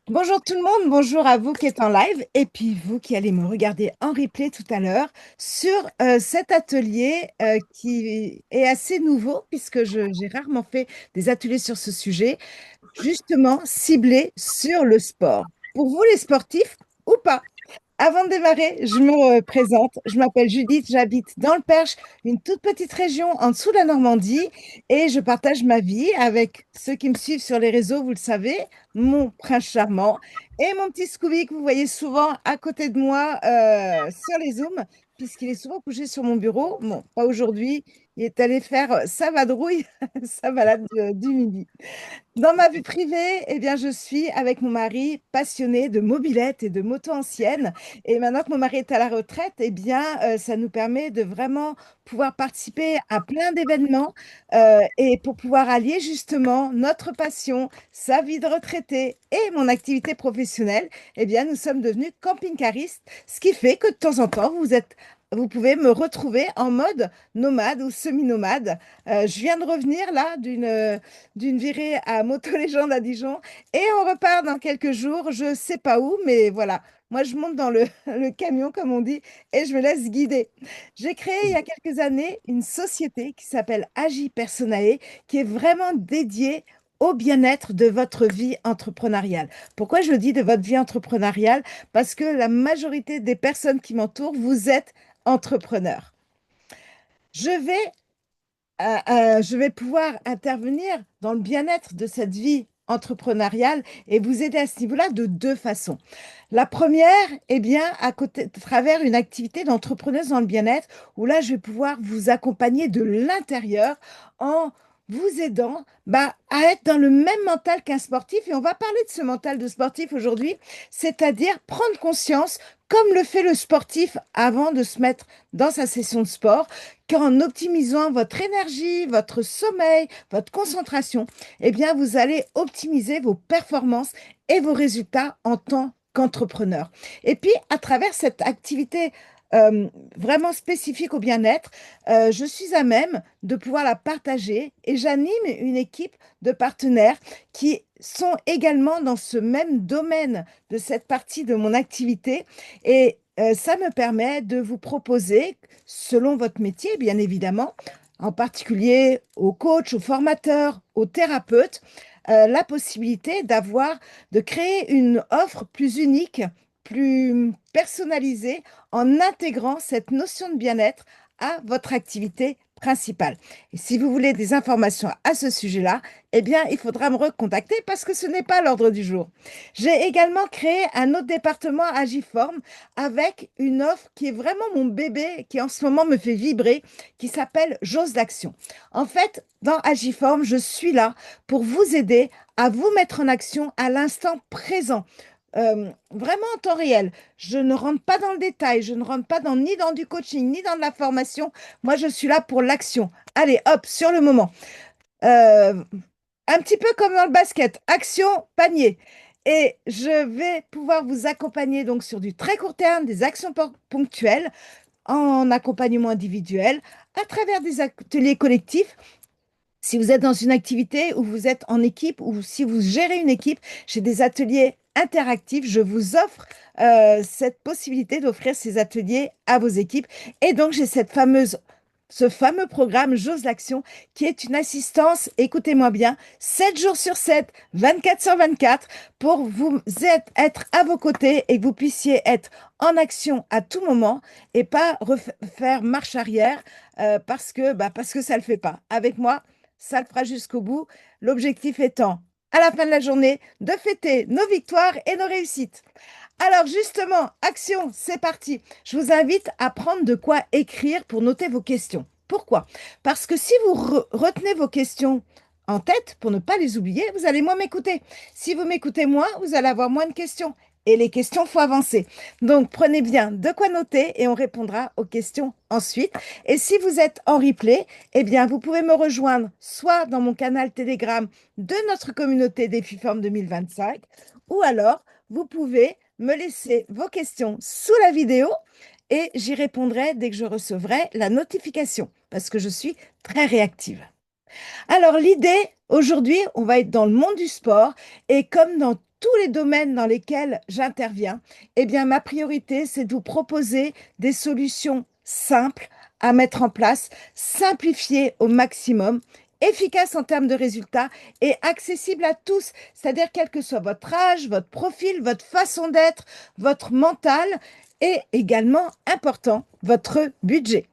Bonjour tout le monde, bonjour à vous qui êtes en live et puis vous qui allez me regarder en replay tout à l'heure sur cet atelier qui est assez nouveau puisque j'ai rarement fait des ateliers sur ce sujet, justement ciblé sur le sport. Pour vous les sportifs ou pas? Avant de démarrer, je me présente. Je m'appelle Judith, j'habite dans le Perche, une toute petite région en dessous de la Normandie, et je partage ma vie avec ceux qui me suivent sur les réseaux, vous le savez, mon prince charmant et mon petit Scooby que vous voyez souvent à côté de moi sur les Zooms, puisqu'il est souvent couché sur mon bureau. Bon, pas aujourd'hui, il est allé faire sa vadrouille, sa balade du midi. Dans ma vie privée, eh bien, je suis avec mon mari passionné de mobilette et de moto ancienne. Et maintenant que mon mari est à la retraite, eh bien, ça nous permet de vraiment pouvoir participer à plein d'événements et pour pouvoir allier justement notre passion, sa vie de retraité et mon activité professionnelle, eh bien, nous sommes devenus camping-caristes, ce qui fait que de temps en temps, vous pouvez me retrouver en mode nomade ou semi-nomade. Je viens de revenir là d'une virée à Moto Légende à Dijon. Et on repart dans quelques jours, je ne sais pas où, mais voilà. Moi, je monte dans le camion, comme on dit, et je me laisse guider. J'ai créé il y a quelques années une société qui s'appelle Agi Personae, qui est vraiment dédiée au bien-être de votre vie entrepreneuriale. Pourquoi je dis de votre vie entrepreneuriale? Parce que la majorité des personnes qui m'entourent, vous êtes entrepreneurs. Je vais je vais pouvoir intervenir dans le bien-être de cette vie entrepreneuriale et vous aider à ce niveau-là de deux façons. La première, eh bien, à travers une activité d'entrepreneuse dans le bien-être, où là, je vais pouvoir vous accompagner de l'intérieur en vous aidant à être dans le même mental qu'un sportif. Et on va parler de ce mental de sportif aujourd'hui, c'est-à-dire prendre conscience, comme le fait le sportif avant de se mettre dans sa session de sport, qu'en optimisant votre énergie, votre sommeil, votre concentration, eh bien, vous allez optimiser vos performances et vos résultats en tant qu'entrepreneur. Et puis, à travers cette activité vraiment spécifique au bien-être, je suis à même de pouvoir la partager et j'anime une équipe de partenaires qui sont également dans ce même domaine de cette partie de mon activité et ça me permet de vous proposer, selon votre métier, bien évidemment, en particulier aux coachs, aux formateurs, aux thérapeutes, la possibilité de créer une offre plus unique, plus personnalisée, en intégrant cette notion de bien-être à votre activité principale. Et si vous voulez des informations à ce sujet-là, eh bien, il faudra me recontacter parce que ce n'est pas l'ordre du jour. J'ai également créé un autre département Agiform avec une offre qui est vraiment mon bébé, qui en ce moment me fait vibrer, qui s'appelle J'ose d'action. En fait, dans Agiform, je suis là pour vous aider à vous mettre en action à l'instant présent. Vraiment en temps réel. Je ne rentre pas dans le détail, je ne rentre pas ni dans du coaching, ni dans de la formation. Moi, je suis là pour l'action. Allez, hop, sur le moment. Euh, un petit peu comme dans le basket, action, panier. Et je vais pouvoir vous accompagner donc sur du très court terme, des actions ponctuelles, en accompagnement individuel, à travers des ateliers collectifs. Si vous êtes dans une activité où vous êtes en équipe ou si vous gérez une équipe, j'ai des ateliers interactifs. Je vous offre cette possibilité d'offrir ces ateliers à vos équipes. Et donc, j'ai ce fameux programme J'ose l'action qui est une assistance, écoutez-moi bien, 7 jours sur 7, 24 sur 24, pour être à vos côtés et que vous puissiez être en action à tout moment et pas faire marche arrière parce que ça ne le fait pas. Avec moi, ça le fera jusqu'au bout. L'objectif étant, à la fin de la journée, de fêter nos victoires et nos réussites. Alors justement, action, c'est parti. Je vous invite à prendre de quoi écrire pour noter vos questions. Pourquoi? Parce que si vous retenez vos questions en tête pour ne pas les oublier, vous allez moins m'écouter. Si vous m'écoutez moins, vous allez avoir moins de questions. Et les questions, faut avancer. Donc, prenez bien de quoi noter et on répondra aux questions ensuite. Et si vous êtes en replay, eh bien, vous pouvez me rejoindre soit dans mon canal Telegram de notre communauté Défiforme 2025, ou alors vous pouvez me laisser vos questions sous la vidéo et j'y répondrai dès que je recevrai la notification parce que je suis très réactive. Alors l'idée, aujourd'hui, on va être dans le monde du sport et comme dans tous les domaines dans lesquels j'interviens, eh bien, ma priorité, c'est de vous proposer des solutions simples à mettre en place, simplifiées au maximum, efficaces en termes de résultats et accessibles à tous, c'est-à-dire quel que soit votre âge, votre profil, votre façon d'être, votre mental et également important, votre budget.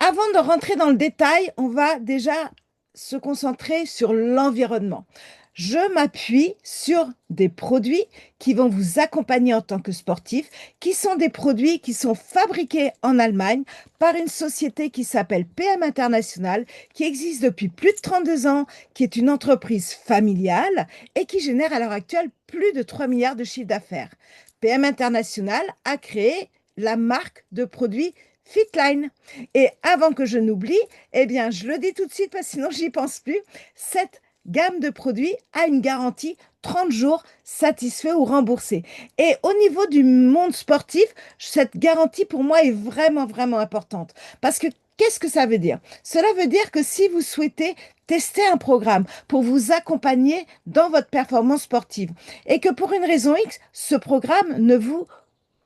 Avant de rentrer dans le détail, on va déjà se concentrer sur l'environnement. Je m'appuie sur des produits qui vont vous accompagner en tant que sportif, qui sont des produits qui sont fabriqués en Allemagne par une société qui s'appelle PM International, qui existe depuis plus de 32 ans, qui est une entreprise familiale et qui génère à l'heure actuelle plus de 3 milliards de chiffre d'affaires. PM International a créé la marque de produits Fitline. Et avant que je n'oublie, eh bien, je le dis tout de suite parce que sinon j'y pense plus, cette gamme de produits a une garantie 30 jours satisfait ou remboursé. Et au niveau du monde sportif, cette garantie pour moi est vraiment, vraiment importante. Parce que qu'est-ce que ça veut dire? Cela veut dire que si vous souhaitez tester un programme pour vous accompagner dans votre performance sportive et que pour une raison X, ce programme ne vous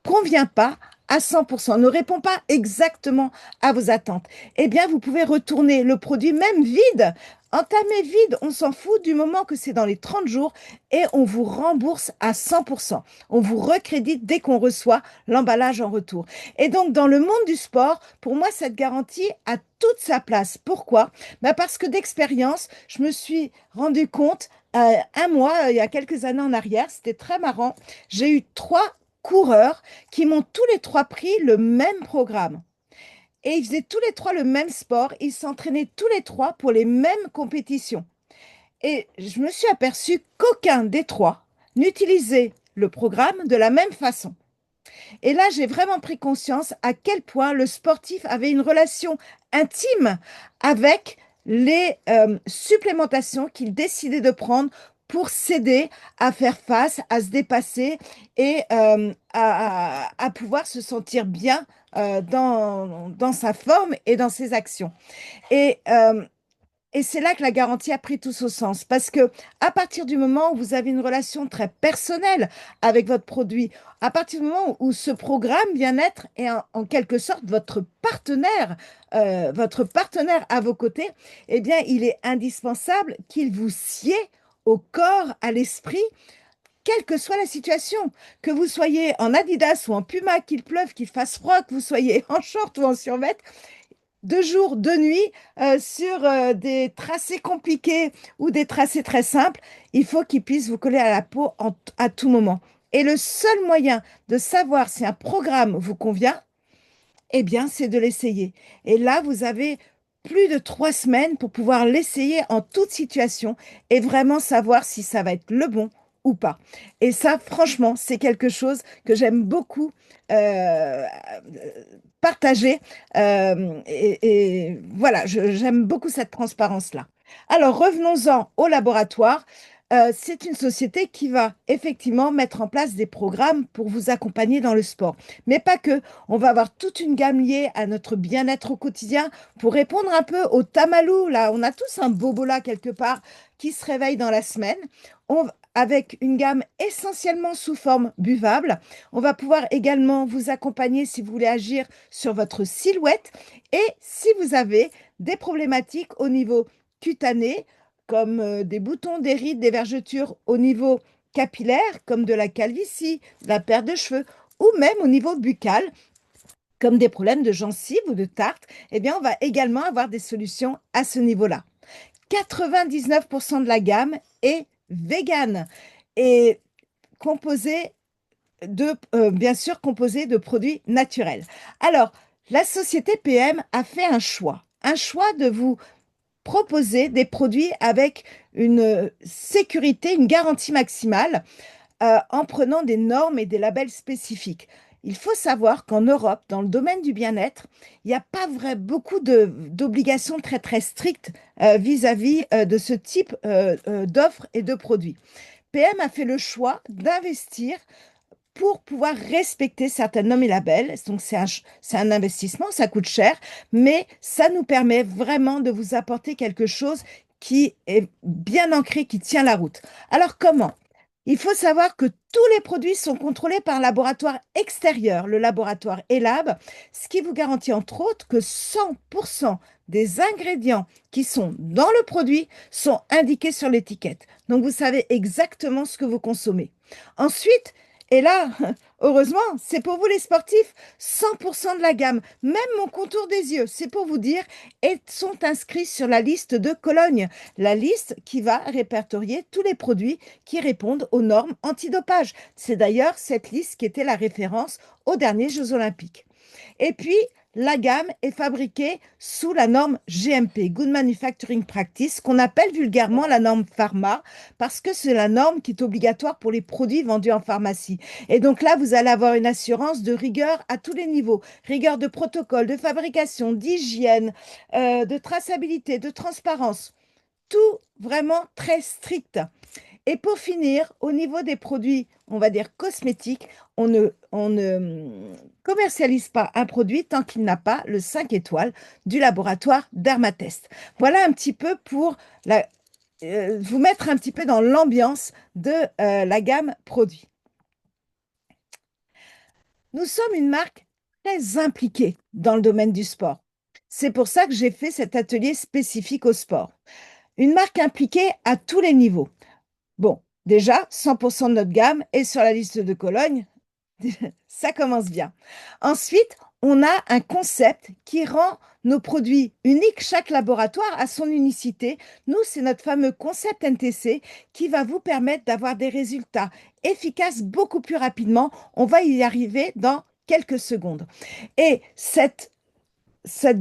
convient pas à 100%, ne répond pas exactement à vos attentes, eh bien, vous pouvez retourner le produit même vide. Entamer vide, on s'en fout du moment que c'est dans les 30 jours et on vous rembourse à 100%. On vous recrédite dès qu'on reçoit l'emballage en retour. Et donc, dans le monde du sport, pour moi, cette garantie a toute sa place. Pourquoi? Ben parce que d'expérience, je me suis rendu compte, un mois, il y a quelques années en arrière, c'était très marrant, j'ai eu 3 coureurs qui m'ont tous les 3 pris le même programme. Et ils faisaient tous les 3 le même sport, ils s'entraînaient tous les 3 pour les mêmes compétitions. Et je me suis aperçue qu'aucun des 3 n'utilisait le programme de la même façon. Et là, j'ai vraiment pris conscience à quel point le sportif avait une relation intime avec les supplémentations qu'il décidait de prendre pour s'aider à faire face, à se dépasser et à pouvoir se sentir bien dans sa forme et dans ses actions. Et, euh, et c'est là que la garantie a pris tout son sens, parce que à partir du moment où vous avez une relation très personnelle avec votre produit, à partir du moment où ce programme bien-être est en quelque sorte votre partenaire à vos côtés, eh bien, il est indispensable qu'il vous sied au corps, à l'esprit, quelle que soit la situation, que vous soyez en Adidas ou en Puma, qu'il pleuve, qu'il fasse froid, que vous soyez en short ou en survêt, de jour, de nuit, sur des tracés compliqués ou des tracés très simples, il faut qu'ils puissent vous coller à la peau à tout moment. Et le seul moyen de savoir si un programme vous convient, eh bien, c'est de l'essayer. Et là, vous avez plus de 3 semaines pour pouvoir l'essayer en toute situation et vraiment savoir si ça va être le bon ou pas. Et ça, franchement, c'est quelque chose que j'aime beaucoup partager. Et voilà, j'aime beaucoup cette transparence-là. Alors, revenons-en au laboratoire. C'est une société qui va effectivement mettre en place des programmes pour vous accompagner dans le sport. Mais pas que. On va avoir toute une gamme liée à notre bien-être au quotidien pour répondre un peu au tamalou. Là, on a tous un bobo là quelque part qui se réveille dans la semaine. Avec une gamme essentiellement sous forme buvable. On va pouvoir également vous accompagner si vous voulez agir sur votre silhouette et si vous avez des problématiques au niveau cutané, comme des boutons, des rides, des vergetures au niveau capillaire, comme de la calvitie, de la perte de cheveux, ou même au niveau buccal, comme des problèmes de gencives ou de tartre, eh bien, on va également avoir des solutions à ce niveau-là. 99% de la gamme est végane et composée bien sûr, composée de produits naturels. Alors, la société PM a fait un choix de vous proposer des produits avec une sécurité, une garantie maximale en prenant des normes et des labels spécifiques. Il faut savoir qu'en Europe, dans le domaine du bien-être, il n'y a pas beaucoup d'obligations très très strictes vis-à-vis de ce type d'offres et de produits. PM a fait le choix d'investir pour pouvoir respecter certaines normes et labels. Donc, c'est un investissement, ça coûte cher, mais ça nous permet vraiment de vous apporter quelque chose qui est bien ancré, qui tient la route. Alors comment? Il faut savoir que tous les produits sont contrôlés par un laboratoire extérieur, le laboratoire ELAB, ce qui vous garantit entre autres que 100% des ingrédients qui sont dans le produit sont indiqués sur l'étiquette. Donc vous savez exactement ce que vous consommez. Ensuite, et là, heureusement, c'est pour vous les sportifs, 100% de la gamme, même mon contour des yeux, c'est pour vous dire, et sont inscrits sur la liste de Cologne, la liste qui va répertorier tous les produits qui répondent aux normes antidopage. C'est d'ailleurs cette liste qui était la référence aux derniers Jeux olympiques. Et puis, la gamme est fabriquée sous la norme GMP, Good Manufacturing Practice, qu'on appelle vulgairement la norme pharma, parce que c'est la norme qui est obligatoire pour les produits vendus en pharmacie. Et donc là, vous allez avoir une assurance de rigueur à tous les niveaux, rigueur de protocole, de fabrication, d'hygiène, de traçabilité, de transparence, tout vraiment très strict. Et pour finir, au niveau des produits, on va dire cosmétiques, on ne commercialise pas un produit tant qu'il n'a pas le 5 étoiles du laboratoire Dermatest. Voilà un petit peu pour vous mettre un petit peu dans l'ambiance de la gamme produit. Nous sommes une marque très impliquée dans le domaine du sport. C'est pour ça que j'ai fait cet atelier spécifique au sport. Une marque impliquée à tous les niveaux. Bon, déjà, 100% de notre gamme est sur la liste de Cologne. Ça commence bien. Ensuite, on a un concept qui rend nos produits uniques. Chaque laboratoire a son unicité. Nous, c'est notre fameux concept NTC qui va vous permettre d'avoir des résultats efficaces beaucoup plus rapidement. On va y arriver dans quelques secondes. Et cette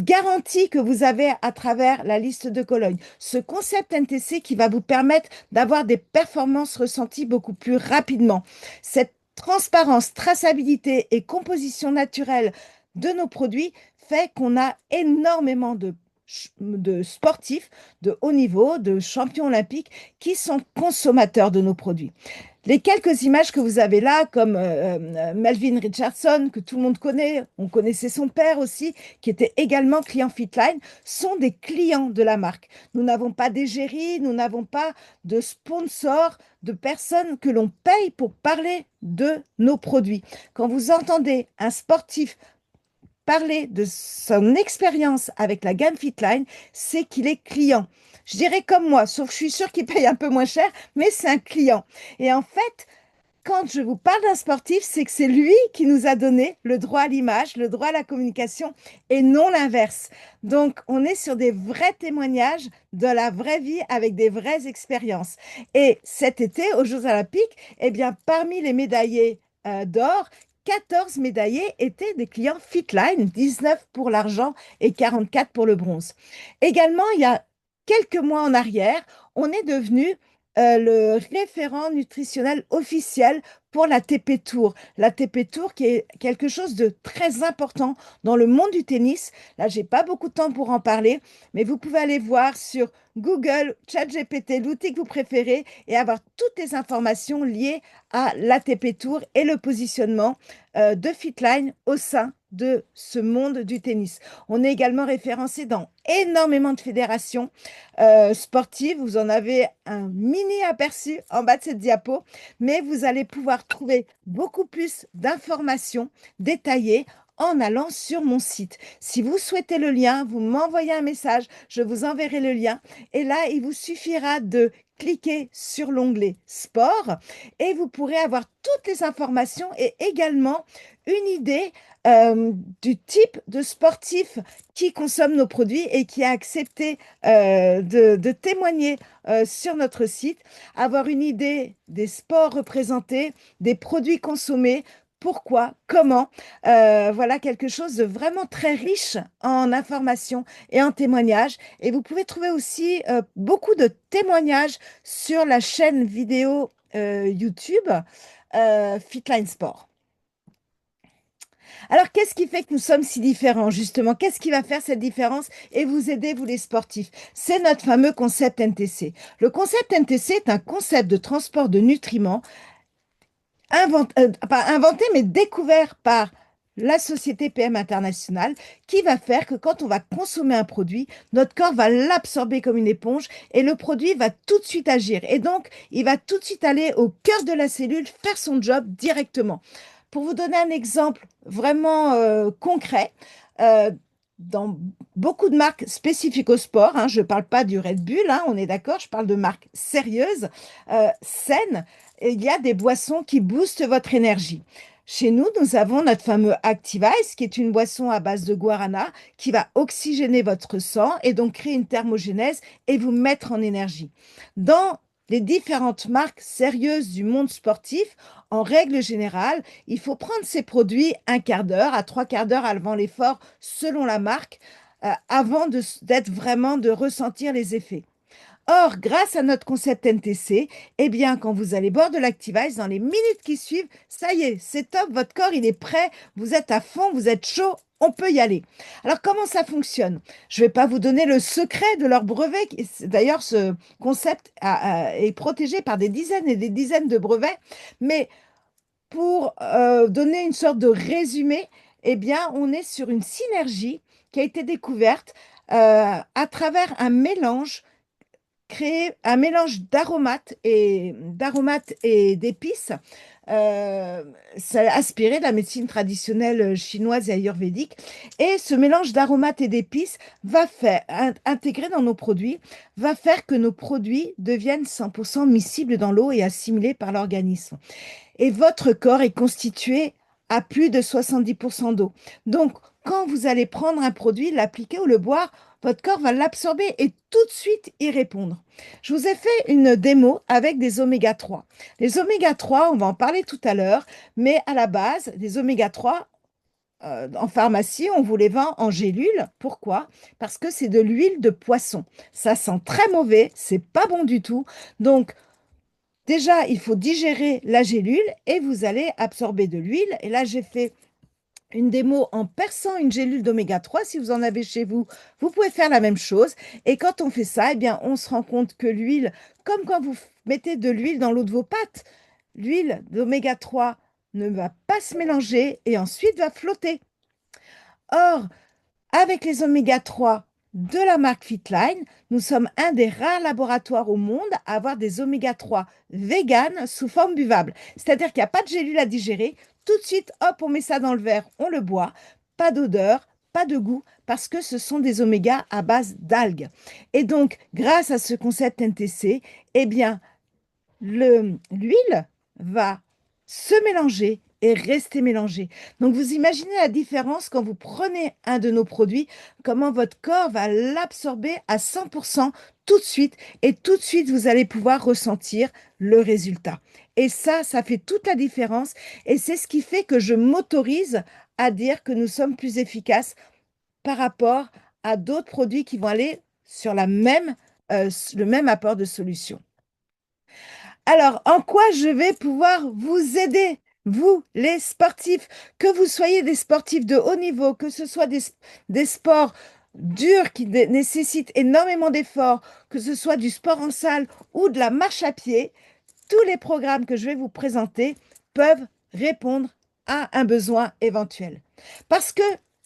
garantie que vous avez à travers la liste de Cologne, ce concept NTC qui va vous permettre d'avoir des performances ressenties beaucoup plus rapidement, cette transparence, traçabilité et composition naturelle de nos produits fait qu'on a énormément de sportifs de haut niveau, de champions olympiques qui sont consommateurs de nos produits. Les quelques images que vous avez là, comme Melvin Richardson, que tout le monde connaît, on connaissait son père aussi, qui était également client Fitline, sont des clients de la marque. Nous n'avons pas d'égérie, nous n'avons pas de sponsors, de personnes que l'on paye pour parler de nos produits. Quand vous entendez un sportif parler de son expérience avec la gamme Fitline, c'est qu'il est client. Je dirais comme moi, sauf que je suis sûre qu'il paye un peu moins cher, mais c'est un client. Et en fait, quand je vous parle d'un sportif, c'est que c'est lui qui nous a donné le droit à l'image, le droit à la communication et non l'inverse. Donc, on est sur des vrais témoignages de la vraie vie avec des vraies expériences. Et cet été, aux Jeux Olympiques, eh bien, parmi les médaillés d'or, 14 médaillés étaient des clients Fitline, 19 pour l'argent et 44 pour le bronze. Également, il y a quelques mois en arrière, on est devenu le référent nutritionnel officiel pour la TP Tour. La TP Tour qui est quelque chose de très important dans le monde du tennis. Là, j'ai pas beaucoup de temps pour en parler, mais vous pouvez aller voir sur Google, ChatGPT, l'outil que vous préférez, et avoir toutes les informations liées à l'ATP Tour et le positionnement de Fitline au sein de ce monde du tennis. On est également référencé dans énormément de fédérations sportives. Vous en avez un mini aperçu en bas de cette diapo, mais vous allez pouvoir trouver beaucoup plus d'informations détaillées en allant sur mon site. Si vous souhaitez le lien, vous m'envoyez un message, je vous enverrai le lien. Et là, il vous suffira de cliquer sur l'onglet Sport et vous pourrez avoir toutes les informations et également une idée du type de sportif qui consomme nos produits et qui a accepté de témoigner sur notre site, avoir une idée des sports représentés, des produits consommés, pourquoi, comment. Voilà quelque chose de vraiment très riche en informations et en témoignages. Et vous pouvez trouver aussi beaucoup de témoignages sur la chaîne vidéo YouTube Fitline Sport. Alors, qu'est-ce qui fait que nous sommes si différents, justement? Qu'est-ce qui va faire cette différence et vous aider, vous les sportifs? C'est notre fameux concept NTC. Le concept NTC est un concept de transport de nutriments pas inventé, mais découvert par la société PM International, qui va faire que quand on va consommer un produit, notre corps va l'absorber comme une éponge et le produit va tout de suite agir. Et donc, il va tout de suite aller au cœur de la cellule, faire son job directement. Pour vous donner un exemple vraiment concret, euh, dans beaucoup de marques spécifiques au sport, hein, je ne parle pas du Red Bull, hein, on est d'accord, je parle de marques sérieuses, saines, et il y a des boissons qui boostent votre énergie. Chez nous, nous avons notre fameux Activise, qui est une boisson à base de guarana, qui va oxygéner votre sang et donc créer une thermogénèse et vous mettre en énergie. Dans les différentes marques sérieuses du monde sportif, en règle générale, il faut prendre ces produits un quart d'heure à trois quarts d'heure avant l'effort, selon la marque, avant d'être vraiment de ressentir les effets. Or, grâce à notre concept NTC, eh bien, quand vous allez boire de l'Activise, dans les minutes qui suivent, ça y est, c'est top, votre corps, il est prêt, vous êtes à fond, vous êtes chaud, on peut y aller. Alors, comment ça fonctionne? Je ne vais pas vous donner le secret de leur brevet. D'ailleurs, ce concept est protégé par des dizaines et des dizaines de brevets, mais pour donner une sorte de résumé, eh bien, on est sur une synergie qui a été découverte à travers un mélange créer un mélange d'aromates et d'épices. C'est aspiré de la médecine traditionnelle chinoise et ayurvédique. Et ce mélange d'aromates et d'épices va faire, intégré dans nos produits, va faire que nos produits deviennent 100% miscibles dans l'eau et assimilés par l'organisme. Et votre corps est constitué à plus de 70% d'eau. Donc, quand vous allez prendre un produit, l'appliquer ou le boire, votre corps va l'absorber et tout de suite y répondre. Je vous ai fait une démo avec des oméga 3. Les oméga 3, on va en parler tout à l'heure, mais à la base, les oméga 3, en pharmacie, on vous les vend en gélules. Pourquoi? Parce que c'est de l'huile de poisson. Ça sent très mauvais, c'est pas bon du tout. Donc, déjà, il faut digérer la gélule et vous allez absorber de l'huile. Et là, j'ai fait une démo en perçant une gélule d'oméga 3. Si vous en avez chez vous, vous pouvez faire la même chose. Et quand on fait ça, eh bien, on se rend compte que l'huile, comme quand vous mettez de l'huile dans l'eau de vos pâtes, l'huile d'oméga 3 ne va pas se mélanger et ensuite va flotter. Or, avec les oméga 3 de la marque Fitline, nous sommes un des rares laboratoires au monde à avoir des oméga 3 vegan sous forme buvable. C'est-à-dire qu'il n'y a pas de gélule à digérer. Tout de suite, hop, on met ça dans le verre, on le boit. Pas d'odeur, pas de goût, parce que ce sont des oméga à base d'algues. Et donc, grâce à ce concept NTC, eh bien, l'huile va se mélanger et rester mélangée. Donc vous imaginez la différence quand vous prenez un de nos produits, comment votre corps va l'absorber à 100% tout de suite et tout de suite vous allez pouvoir ressentir le résultat. Et ça fait toute la différence et c'est ce qui fait que je m'autorise à dire que nous sommes plus efficaces par rapport à d'autres produits qui vont aller sur le même apport de solution. Alors, en quoi je vais pouvoir vous aider, vous, les sportifs, que vous soyez des sportifs de haut niveau, que ce soit des sports durs qui nécessitent énormément d'efforts, que ce soit du sport en salle ou de la marche à pied, tous les programmes que je vais vous présenter peuvent répondre à un besoin éventuel. Parce que,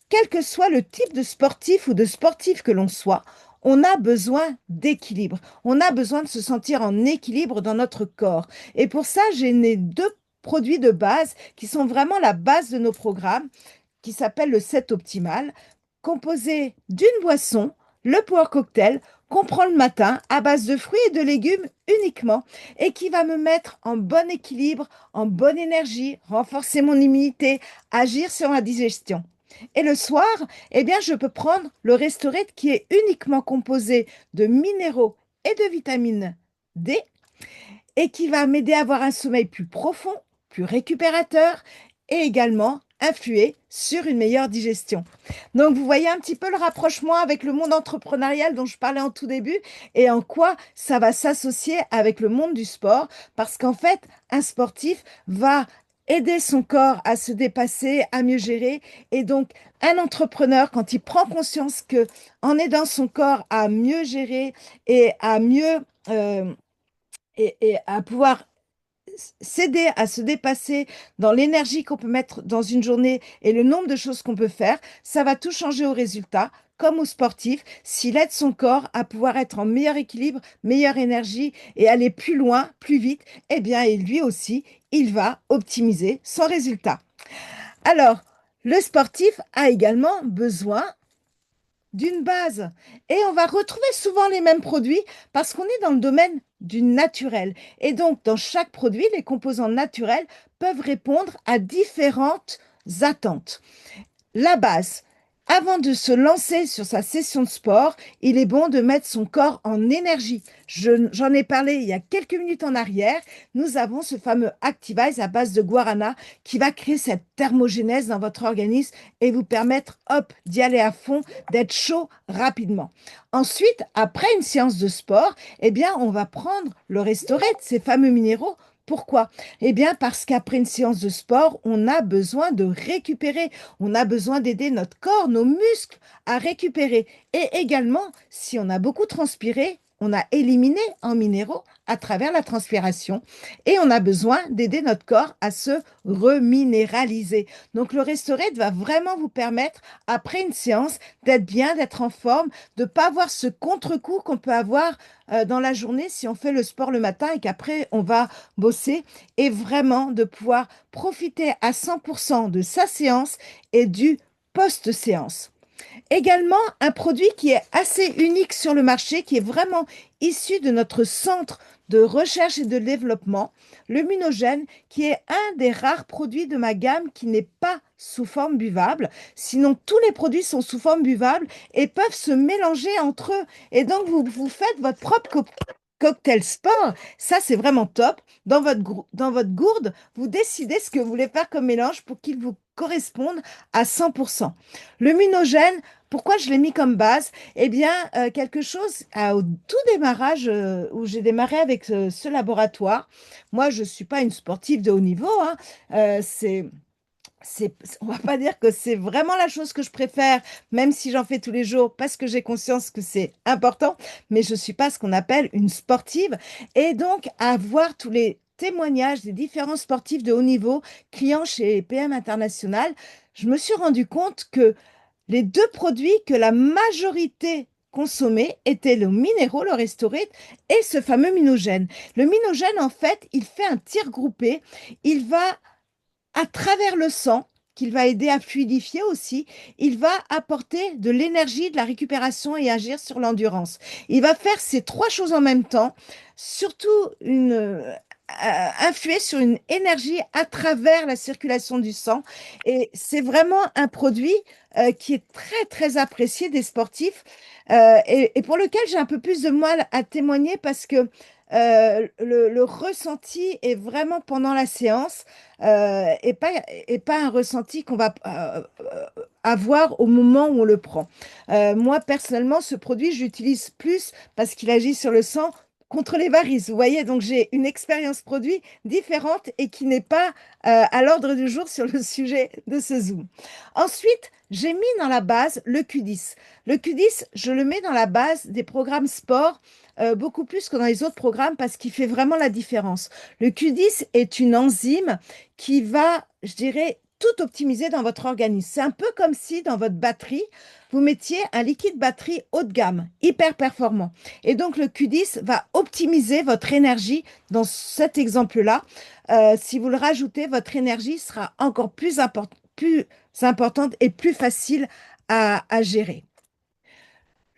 quel que soit le type de sportif ou de sportif que l'on soit, on a besoin d'équilibre. On a besoin de se sentir en équilibre dans notre corps. Et pour ça, j'ai né deux produits de base qui sont vraiment la base de nos programmes, qui s'appelle le set optimal, composé d'une boisson, le Power Cocktail, qu'on prend le matin à base de fruits et de légumes uniquement et qui va me mettre en bon équilibre, en bonne énergie, renforcer mon immunité, agir sur ma digestion. Et le soir, eh bien, je peux prendre le Restorate qui est uniquement composé de minéraux et de vitamine D et qui va m'aider à avoir un sommeil plus profond, plus récupérateur et également influer sur une meilleure digestion. Donc, vous voyez un petit peu le rapprochement avec le monde entrepreneurial dont je parlais en tout début et en quoi ça va s'associer avec le monde du sport parce qu'en fait, un sportif va aider son corps à se dépasser, à mieux gérer. Et donc, un entrepreneur, quand il prend conscience que en aidant son corps à mieux gérer et à mieux et à pouvoir s'aider à se dépasser dans l'énergie qu'on peut mettre dans une journée et le nombre de choses qu'on peut faire, ça va tout changer au résultat. Comme au sportif, s'il aide son corps à pouvoir être en meilleur équilibre, meilleure énergie et aller plus loin, plus vite, eh bien, et lui aussi, il va optimiser son résultat. Alors, le sportif a également besoin d'une base. Et on va retrouver souvent les mêmes produits parce qu'on est dans le domaine du naturel. Et donc, dans chaque produit, les composants naturels peuvent répondre à différentes attentes. La base. Avant de se lancer sur sa session de sport, il est bon de mettre son corps en énergie. J'en ai parlé il y a quelques minutes en arrière. Nous avons ce fameux Activise à base de guarana qui va créer cette thermogénèse dans votre organisme et vous permettre, hop, d'y aller à fond, d'être chaud rapidement. Ensuite, après une séance de sport, eh bien, on va prendre le Restorate, ces fameux minéraux. Pourquoi? Eh bien, parce qu'après une séance de sport, on a besoin de récupérer. On a besoin d'aider notre corps, nos muscles à récupérer. Et également, si on a beaucoup transpiré, on a éliminé en minéraux à travers la transpiration et on a besoin d'aider notre corps à se reminéraliser. Donc le Restorate va vraiment vous permettre, après une séance, d'être bien, d'être en forme, de ne pas avoir ce contre-coup qu'on peut avoir dans la journée si on fait le sport le matin et qu'après on va bosser et vraiment de pouvoir profiter à 100% de sa séance et du post-séance. Également, un produit qui est assez unique sur le marché, qui est vraiment issu de notre centre de recherche et de développement, le Munogène, qui est un des rares produits de ma gamme qui n'est pas sous forme buvable. Sinon, tous les produits sont sous forme buvable et peuvent se mélanger entre eux. Et donc, vous faites votre propre cocktail sport. Ça, c'est vraiment top. Dans votre gourde, vous décidez ce que vous voulez faire comme mélange pour qu'il vous corresponde à 100%. Le Munogène, pourquoi je l'ai mis comme base? Eh bien, quelque chose au tout démarrage où j'ai démarré avec ce laboratoire. Moi, je ne suis pas une sportive de haut niveau, hein. On va pas dire que c'est vraiment la chose que je préfère, même si j'en fais tous les jours, parce que j'ai conscience que c'est important, mais je ne suis pas ce qu'on appelle une sportive. Et donc, avoir tous les témoignages des différents sportifs de haut niveau, clients chez PM International, je me suis rendu compte que les deux produits que la majorité consommait étaient le minéraux, le Restorate, et ce fameux Minogène. Le Minogène, en fait, il fait un tir groupé. Il va à travers le sang, qu'il va aider à fluidifier aussi, il va apporter de l'énergie, de la récupération et agir sur l'endurance. Il va faire ces trois choses en même temps, surtout influer sur une énergie à travers la circulation du sang. Et c'est vraiment un produit qui est très, très apprécié des sportifs et pour lequel j'ai un peu plus de mal à témoigner parce que le ressenti est vraiment pendant la séance et pas un ressenti qu'on va avoir au moment où on le prend. Moi, personnellement, ce produit, j'utilise plus parce qu'il agit sur le sang contre les varices. Vous voyez, donc j'ai une expérience produit différente et qui n'est pas à l'ordre du jour sur le sujet de ce Zoom. Ensuite, j'ai mis dans la base le Q10. Le Q10, je le mets dans la base des programmes sport beaucoup plus que dans les autres programmes parce qu'il fait vraiment la différence. Le Q10 est une enzyme qui va, je dirais, tout optimiser dans votre organisme. C'est un peu comme si dans votre batterie, vous mettiez un liquide batterie haut de gamme, hyper performant. Et donc le Q10 va optimiser votre énergie dans cet exemple-là. Si vous le rajoutez, votre énergie sera encore plus importante et plus facile à gérer.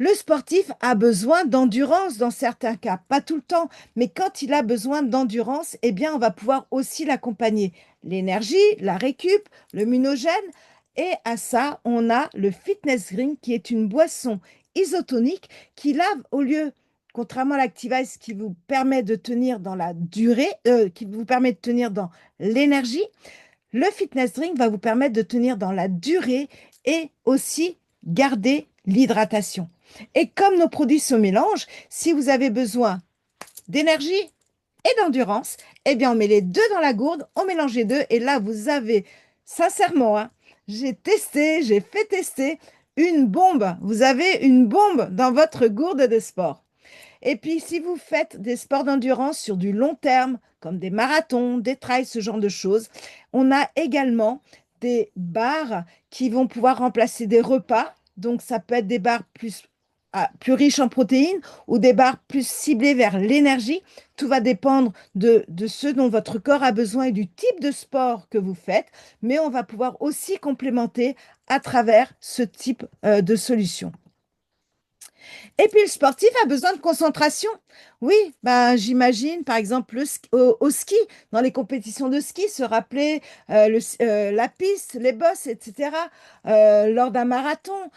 Le sportif a besoin d'endurance dans certains cas, pas tout le temps, mais quand il a besoin d'endurance, eh bien, on va pouvoir aussi l'accompagner. L'énergie, la récup, le munogène, et à ça, on a le fitness drink qui est une boisson isotonique qui lave au lieu, contrairement à l'Activise qui vous permet de tenir dans la durée, qui vous permet de tenir dans l'énergie, le fitness drink va vous permettre de tenir dans la durée et aussi garder l'hydratation. Et comme nos produits se mélangent, si vous avez besoin d'énergie et d'endurance, eh bien on met les deux dans la gourde, on mélange les deux et là vous avez, sincèrement, hein, j'ai testé, j'ai fait tester une bombe. Vous avez une bombe dans votre gourde de sport. Et puis, si vous faites des sports d'endurance sur du long terme, comme des marathons, des trails, ce genre de choses, on a également des barres qui vont pouvoir remplacer des repas. Donc, ça peut être des barres plus riches en protéines ou des barres plus ciblées vers l'énergie. Tout va dépendre de ce dont votre corps a besoin et du type de sport que vous faites. Mais on va pouvoir aussi complémenter à travers ce type de solution. Et puis le sportif a besoin de concentration. Oui, ben, j'imagine par exemple au ski, dans les compétitions de ski, se rappeler la piste, les bosses, etc. Lors d'un marathon,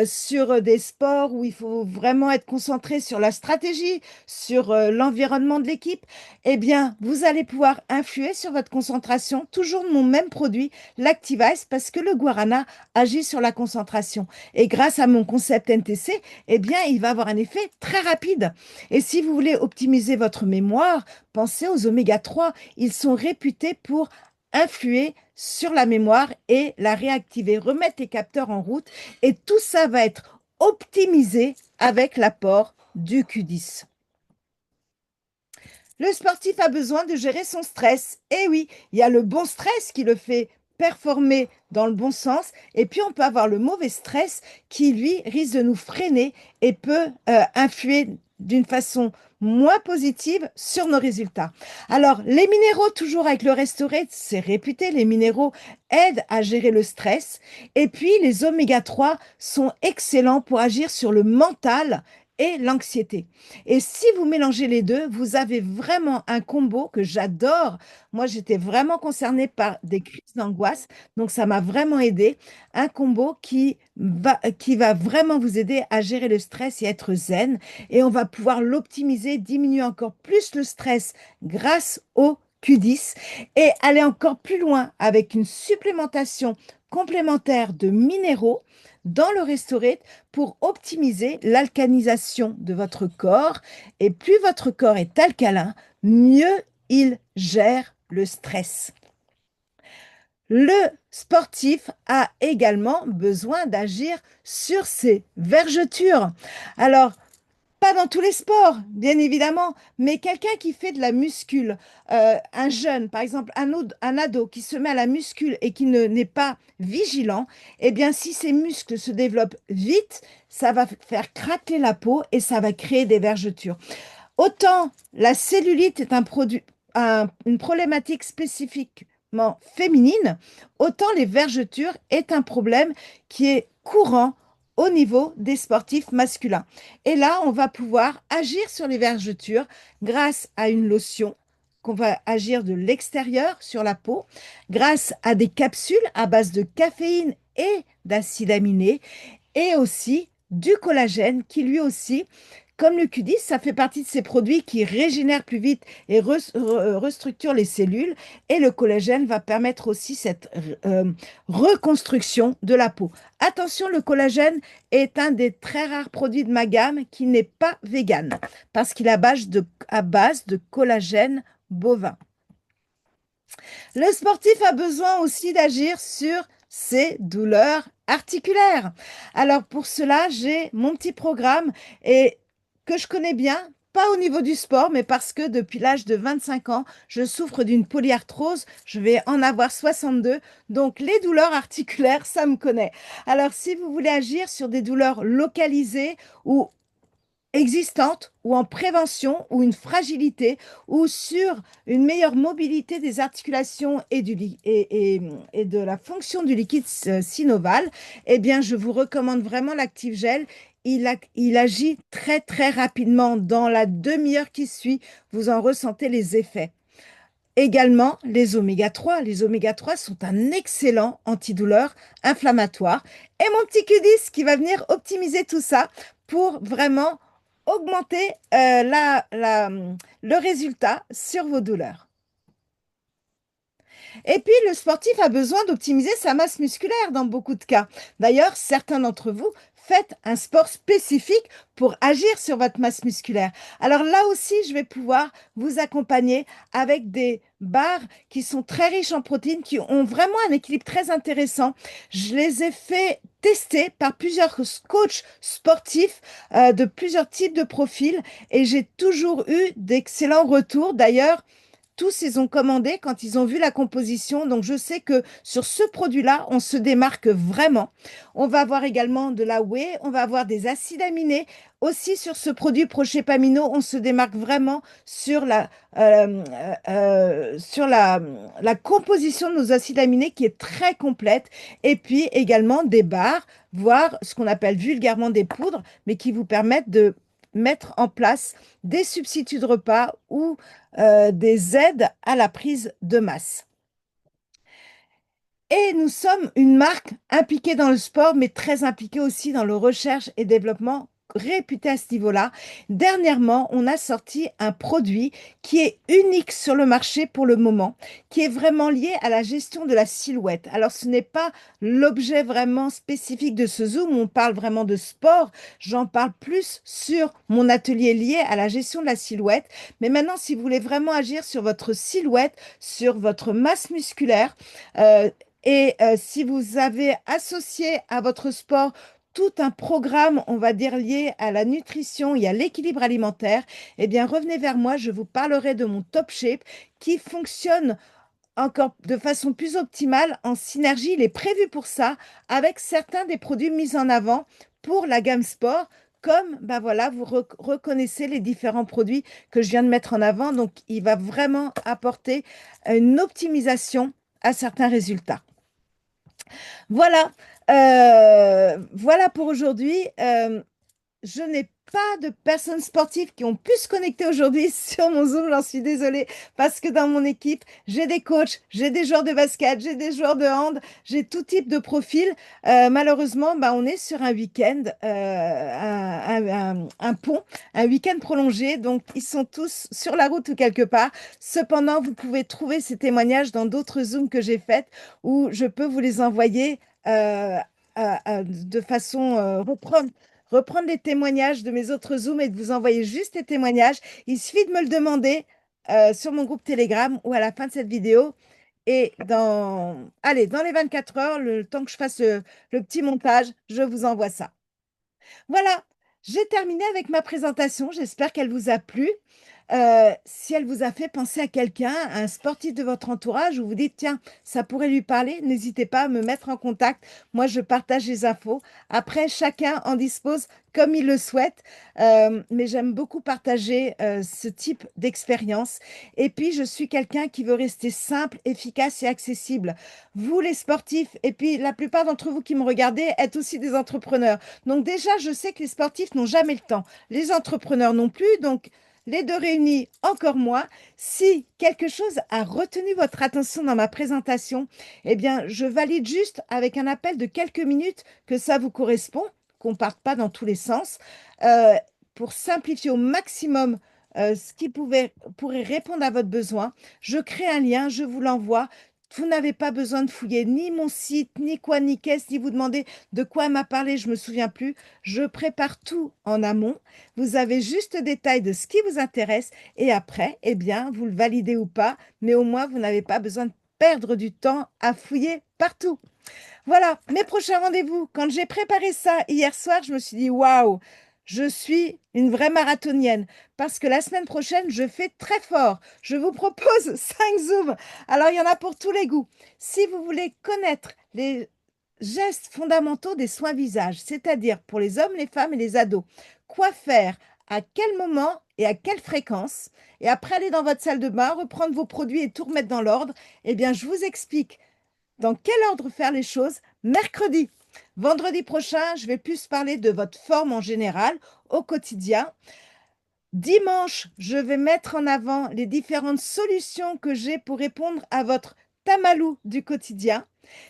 sur des sports où il faut vraiment être concentré sur la stratégie, sur l'environnement de l'équipe, eh bien, vous allez pouvoir influer sur votre concentration, toujours de mon même produit, l'Activize, parce que le guarana agit sur la concentration. Et grâce à mon concept NTC, eh bien, il va avoir un effet très rapide. Et si vous voulez optimiser votre mémoire, pensez aux oméga 3. Ils sont réputés pour influer sur la mémoire et la réactiver, remettre les capteurs en route. Et tout ça va être optimisé avec l'apport du Q10. Le sportif a besoin de gérer son stress. Et oui, il y a le bon stress qui le fait performer dans le bon sens, et puis on peut avoir le mauvais stress qui, lui, risque de nous freiner et peut influer d'une façon moins positive sur nos résultats. Alors, les minéraux, toujours avec le Restorate, c'est réputé, les minéraux aident à gérer le stress, et puis les oméga 3 sont excellents pour agir sur le mental et l'anxiété. Et si vous mélangez les deux, vous avez vraiment un combo que j'adore. Moi, j'étais vraiment concernée par des crises d'angoisse, donc ça m'a vraiment aidé. Un combo qui va vraiment vous aider à gérer le stress et être zen. Et on va pouvoir l'optimiser, diminuer encore plus le stress grâce au Q10 et aller encore plus loin avec une supplémentation complémentaire de minéraux dans le Restorate pour optimiser l'alcanisation de votre corps. Et plus votre corps est alcalin, mieux il gère le stress. Le sportif a également besoin d'agir sur ses vergetures. Alors, pas dans tous les sports, bien évidemment, mais quelqu'un qui fait de la muscule, un jeune, par exemple, un ado qui se met à la muscule et qui n'est pas vigilant, eh bien, si ses muscles se développent vite, ça va faire craquer la peau et ça va créer des vergetures. Autant la cellulite est une problématique spécifiquement féminine, autant les vergetures est un problème qui est courant au niveau des sportifs masculins. Et là, on va pouvoir agir sur les vergetures grâce à une lotion qu'on va agir de l'extérieur sur la peau, grâce à des capsules à base de caféine et d'acides aminés, et aussi du collagène qui lui aussi, comme le Q10, ça fait partie de ces produits qui régénèrent plus vite et restructurent les cellules. Et le collagène va permettre aussi cette reconstruction de la peau. Attention, le collagène est un des très rares produits de ma gamme qui n'est pas vegan parce qu'il est à base de collagène bovin. Le sportif a besoin aussi d'agir sur ses douleurs articulaires. Alors pour cela, j'ai mon petit programme et que je connais bien, pas au niveau du sport, mais parce que depuis l'âge de 25 ans, je souffre d'une polyarthrose. Je vais en avoir 62. Donc les douleurs articulaires, ça me connaît. Alors si vous voulez agir sur des douleurs localisées ou existante ou en prévention ou une fragilité ou sur une meilleure mobilité des articulations et de la fonction du liquide synovial, eh bien, je vous recommande vraiment l'Active Gel. Il agit très, très rapidement. Dans la demi-heure qui suit, vous en ressentez les effets. Également, les oméga 3. Les oméga 3 sont un excellent antidouleur inflammatoire. Et mon petit Q10 qui va venir optimiser tout ça pour vraiment augmenter le résultat sur vos douleurs. Et puis, le sportif a besoin d'optimiser sa masse musculaire dans beaucoup de cas. D'ailleurs, certains d'entre vous faites un sport spécifique pour agir sur votre masse musculaire. Alors là aussi, je vais pouvoir vous accompagner avec des barres qui sont très riches en protéines, qui ont vraiment un équilibre très intéressant. Je les ai fait testé par plusieurs coachs sportifs de plusieurs types de profils et j'ai toujours eu d'excellents retours. D'ailleurs, tous, ils ont commandé quand ils ont vu la composition. Donc, je sais que sur ce produit-là, on se démarque vraiment. On va avoir également de la whey, on va avoir des acides aminés. Aussi, sur ce produit Prochepamino, on se démarque vraiment sur la composition de nos acides aminés qui est très complète. Et puis également des barres, voire ce qu'on appelle vulgairement des poudres, mais qui vous permettent de mettre en place des substituts de repas ou des aides à la prise de masse. Et nous sommes une marque impliquée dans le sport, mais très impliquée aussi dans le recherche et développement, réputée à ce niveau-là. Dernièrement, on a sorti un produit qui est unique sur le marché pour le moment, qui est vraiment lié à la gestion de la silhouette. Alors, ce n'est pas l'objet vraiment spécifique de ce Zoom, on parle vraiment de sport. J'en parle plus sur mon atelier lié à la gestion de la silhouette. Mais maintenant, si vous voulez vraiment agir sur votre silhouette, sur votre masse musculaire, si vous avez associé à votre sport tout un programme, on va dire, lié à la nutrition et à l'équilibre alimentaire, eh bien, revenez vers moi, je vous parlerai de mon Top Shape qui fonctionne encore de façon plus optimale en synergie. Il est prévu pour ça avec certains des produits mis en avant pour la gamme sport. Comme ben voilà, vous reconnaissez les différents produits que je viens de mettre en avant. Donc, il va vraiment apporter une optimisation à certains résultats. Voilà, voilà pour aujourd'hui. Je n'ai pas de personnes sportives qui ont pu se connecter aujourd'hui sur mon Zoom, j'en suis désolée, parce que dans mon équipe, j'ai des coachs, j'ai des joueurs de basket, j'ai des joueurs de hand, j'ai tout type de profil. Malheureusement, bah, on est sur un week-end, un pont, un week-end prolongé, donc ils sont tous sur la route ou quelque part. Cependant, vous pouvez trouver ces témoignages dans d'autres Zooms que j'ai faites où je peux vous les envoyer de façon reprendre les témoignages de mes autres Zooms et de vous envoyer juste les témoignages. Il suffit de me le demander sur mon groupe Telegram ou à la fin de cette vidéo. Et allez, dans les 24 heures, le temps que je fasse le petit montage, je vous envoie ça. Voilà, j'ai terminé avec ma présentation. J'espère qu'elle vous a plu. Si elle vous a fait penser à quelqu'un, à un sportif de votre entourage, où vous dites, tiens, ça pourrait lui parler, n'hésitez pas à me mettre en contact. Moi, je partage les infos. Après, chacun en dispose comme il le souhaite. Mais j'aime beaucoup partager ce type d'expérience. Et puis, je suis quelqu'un qui veut rester simple, efficace et accessible. Vous, les sportifs, et puis la plupart d'entre vous qui me regardez, êtes aussi des entrepreneurs. Donc déjà, je sais que les sportifs n'ont jamais le temps. Les entrepreneurs non plus. Donc, les deux réunis, encore moins. Si quelque chose a retenu votre attention dans ma présentation, eh bien, je valide juste avec un appel de quelques minutes que ça vous correspond, qu'on ne parte pas dans tous les sens, euh, pour simplifier au maximum ce qui pourrait répondre à votre besoin. Je crée un lien, je vous l'envoie. Vous n'avez pas besoin de fouiller ni mon site, ni quoi, ni qu'est-ce, ni vous demander de quoi elle m'a parlé, je ne me souviens plus. Je prépare tout en amont. Vous avez juste le détail de ce qui vous intéresse et après, eh bien, vous le validez ou pas, mais au moins, vous n'avez pas besoin de perdre du temps à fouiller partout. Voilà, mes prochains rendez-vous. Quand j'ai préparé ça hier soir, je me suis dit, waouh, je suis une vraie marathonienne parce que la semaine prochaine, je fais très fort. Je vous propose 5 Zooms. Alors, il y en a pour tous les goûts. Si vous voulez connaître les gestes fondamentaux des soins visage, c'est-à-dire pour les hommes, les femmes et les ados, quoi faire, à quel moment et à quelle fréquence, et après aller dans votre salle de bain, reprendre vos produits et tout remettre dans l'ordre, eh bien, je vous explique dans quel ordre faire les choses mercredi. Vendredi prochain, je vais plus parler de votre forme en général au quotidien. Dimanche, je vais mettre en avant les différentes solutions que j'ai pour répondre à votre tamalou du quotidien.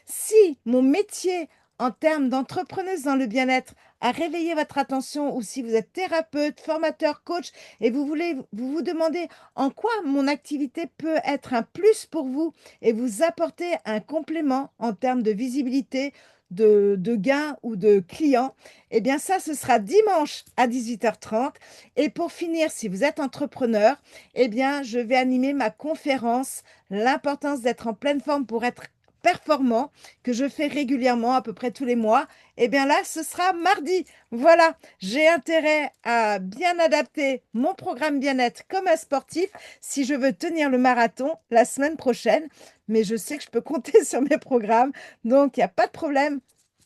Si mon métier en termes d'entrepreneuse dans le bien-être a réveillé votre attention ou si vous êtes thérapeute, formateur, coach et vous demandez en quoi mon activité peut être un plus pour vous et vous apporter un complément en termes de visibilité, de gains ou de clients, eh bien ça, ce sera dimanche à 18h30. Et pour finir, si vous êtes entrepreneur, eh bien, je vais animer ma conférence, l'importance d'être en pleine forme pour être performant que je fais régulièrement, à peu près tous les mois, eh bien là, ce sera mardi. Voilà, j'ai intérêt à bien adapter mon programme bien-être comme un sportif si je veux tenir le marathon la semaine prochaine. Mais je sais que je peux compter sur mes programmes, donc il n'y a pas de problème.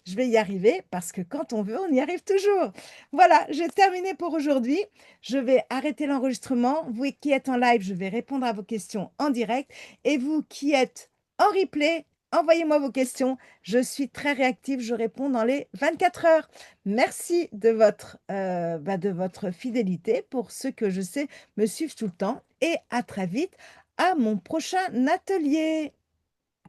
Je vais y arriver parce que quand on veut, on y arrive toujours. Voilà, j'ai terminé pour aujourd'hui. Je vais arrêter l'enregistrement. Vous qui êtes en live, je vais répondre à vos questions en direct. Et vous qui êtes en replay, envoyez-moi vos questions. Je suis très réactive. Je réponds dans les 24 heures. Merci de votre fidélité pour ceux que je sais me suivent tout le temps. Et à très vite à mon prochain atelier.